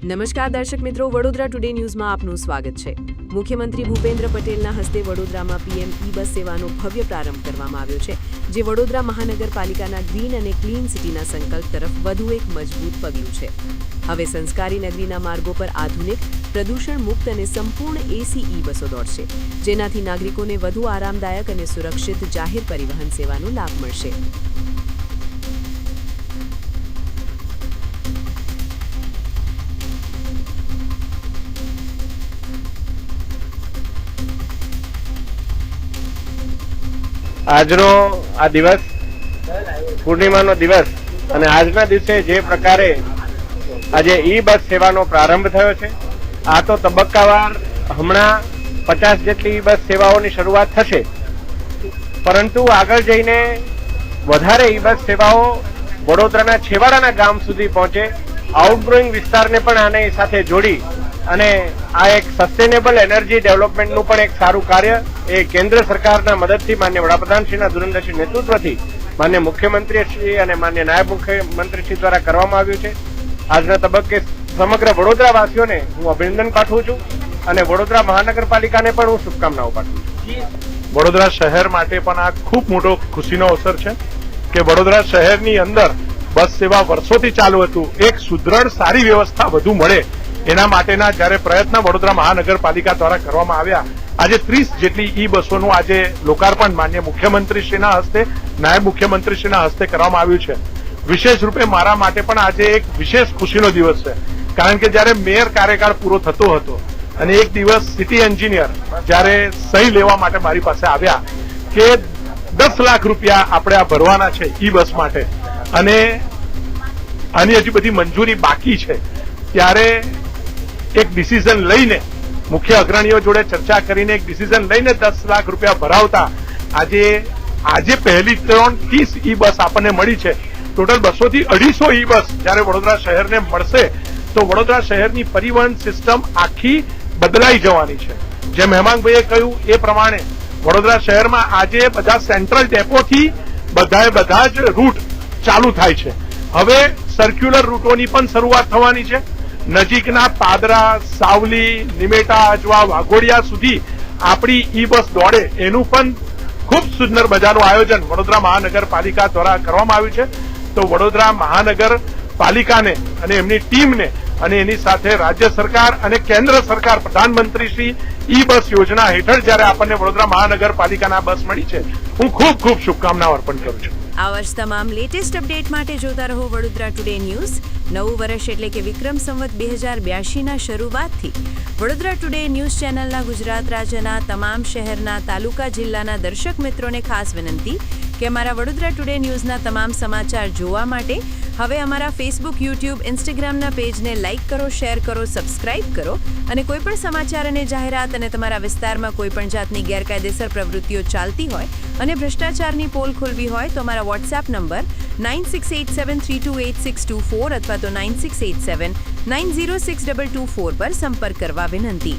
નમસ્કાર દર્શક મિત્રો, વડોદરા ટુડે ન્યૂઝમાં આપનું સ્વાગત છે। મુખ્યમંત્રી ભૂપેન્દ્ર પટેલના હસ્તે વડોદરામાં પીએમ ઈ-બસ સેવાનો ભવ્ય પ્રારંભ કરવામાં આવ્યો છે, જે વડોદરા મહાનગરપાલિકાના ગ્રીન અને ક્લીન સિટીના સંકલ્પ તરફ વધુ એક મજબૂત પગલું છે। હવે સંસ્કારી નગરીના માર્ગો પર આધુનિક, પ્રદૂષણ મુક્ત અને સંપૂર્ણ એસી ઈ-બસો દોડશે, જેનાથી નાગરિકોને વધુ આરામદાયક અને સુરક્ષિત જાહેર પરિવહન સેવાનો લાભ મળશે। આજનો આ દિવસ પૂર્ણિમાનો દિવસ અને આજના દિવસે જે પ્રકારે આજે ઈ બસ સેવાનો પ્રારંભ થયો છે, આ તો તબક્કાવાર હમણાં 50 જેટલી ઈ બસ સેવાઓની શરૂઆત થશે, પરંતુ આગળ જઈને વધારે ઈ બસ સેવાઓ વડોદરાના છેવાડાના ગામ સુધી પહોંચે, આઉટગ્રોઈંગ વિસ્તારને પણ આની સાથે જોડી અને આ એક સસ્ટેનેબલ એનર્જી ડેવલપમેન્ટનું પણ એક સારું કાર્ય એ કેન્દ્ર સરકારના મદદથી માન્ય વડાપ્રધાનશ્રીના દૂરંદેશી નેતૃત્વથી માન્ય મુખ્યમંત્રીશ્રી અને માન્ય નાયબ મુખ્યમંત્રીશ્રી દ્વારા કરવામાં આવ્યું છે। આજના તબક્કે સમગ્ર વડોદરાવાસીઓને હું અભિનંદન પાઠવું છું અને વડોદરા મહાનગરપાલિકાને પણ હું શુભકામનાઓ પાઠવું છું। વડોદરા શહેર માટે પણ આ ખૂબ મોટો ખુશીનો અવસર છે કે વડોદરા શહેરની અંદર બસ સેવા વર્ષોથી ચાલુ હતું, એક સુદ્રઢ સારી વ્યવસ્થા વધુ મળે એના માટેના જ્યારે પ્રયત્ન વડોદરા મહાનગરપાલિકા દ્વારા કરવામાં આવ્યા, આજે 30 જેટલી ઈ બસોનું આજે લોકાર્પણ માન્ય મુખ્યમંત્રીશ્રીના હસ્તે, નાયબ મુખ્યમંત્રીશ્રીના હસ્તે કરવામાં આવ્યું છે। વિશેષ રૂપે મારા માટે પણ આજે એક વિશેષ ખુશીનો દિવસ છે, કારણ કે જ્યારે મેયર કાર્યકાળ પૂરો થતો હતો અને એક દિવસ સિટી એન્જિનિયર જ્યારે સહી લેવા માટે મારી પાસે આવ્યા કે 10 લાખ રૂપિયા આપણે આ ભરવાના છે ઈ બસ માટે અને આની હજી બધી મંજૂરી બાકી છે, ત્યારે એક ડિસિઝન લઈને મુખ્ય અગ્રણીઓ જોડે ચર્ચા કરીને એક ડિસિઝન લઈને 10 લાખ રૂપિયા ભરાવતા આજે પહેલી 30 ઈ બસ આપણને મળી છે। ટોટલ 200 થી 250 ઈ બસ જ્યારે વડોદરા શહેરને મળશે તો વડોદરા શહેરની પરિવહન સિસ્ટમ આખી બદલાઈ જવાની છે। જેમ હેમાંગભાઈએ કહ્યું એ પ્રમાણે વડોદરા શહેરમાં આજે બધા સેન્ટ્રલ ડેપોથી બધા જ રૂટ ચાલુ થાય છે। હવે સર્ક્યુલર રૂટોની પણ શરૂઆત થવાની છે। નજીકના પાદરા, સાવલી, નિમેટા, અજવા, વાઘોડિયા સુધી આપણી ઈ બસ દોડે એનું પણ ખૂબ સુંદર મજાનું આયોજન વડોદરા મહાનગરપાલિકા દ્વારા કરવામાં આવ્યું છે। તો વડોદરા મહાનગરપાલિકાને અને એમની ટીમને અને એની સાથે રાજ્ય સરકાર અને કેન્દ્ર સરકાર પ્રધાનમંત્રી શ્રી ઈ બસ યોજના હેઠળ જ્યારે આપણને વડોદરા મહાનગરપાલિકાના બસ મળી છે, હું ખૂબ ખૂબ શુભકામનાઓ અર્પણ કરું છું। આ વર્ષ તમામ લેટેસ્ટ અપડેટ માટે જોતા રહો વડોદરા ટુડે ન્યૂઝ। નવું વર્ષ એટલે કે વિક્રમ સંવત 2082ના શરૂઆતથી વડોદરા ટુડે ન્યૂઝ ચેનલના ગુજરાત રાજ્યના તમામ શહેરના, તાલુકા, જિલ્લાના દર્શક મિત્રોને ખાસ વિનંતી કે અમારા વડોદરા ટુડે ન્યૂઝના તમામ સમાચાર જોવા માટે હવે અમારા ફેસબુક, યુટ્યુબ, ઇન્સ્ટાગ્રામના પેજને લાઇક કરો, શેર કરો, સબસ્ક્રાઇબ કરો અને કોઈપણ સમાચાર અને જાહેરાત અને તમારા વિસ્તારમાં કોઈપણ જાતની ગેરકાયદેસર પ્રવૃત્તિઓ ચાલતી હોય અને ભ્રષ્ટાચારની પોલ ખોલવી હોય તો અમારા વોટ્સએપ નંબર 9687328624 અથવા તો 9687906224 પર સંપર્ક કરવા વિનંતી।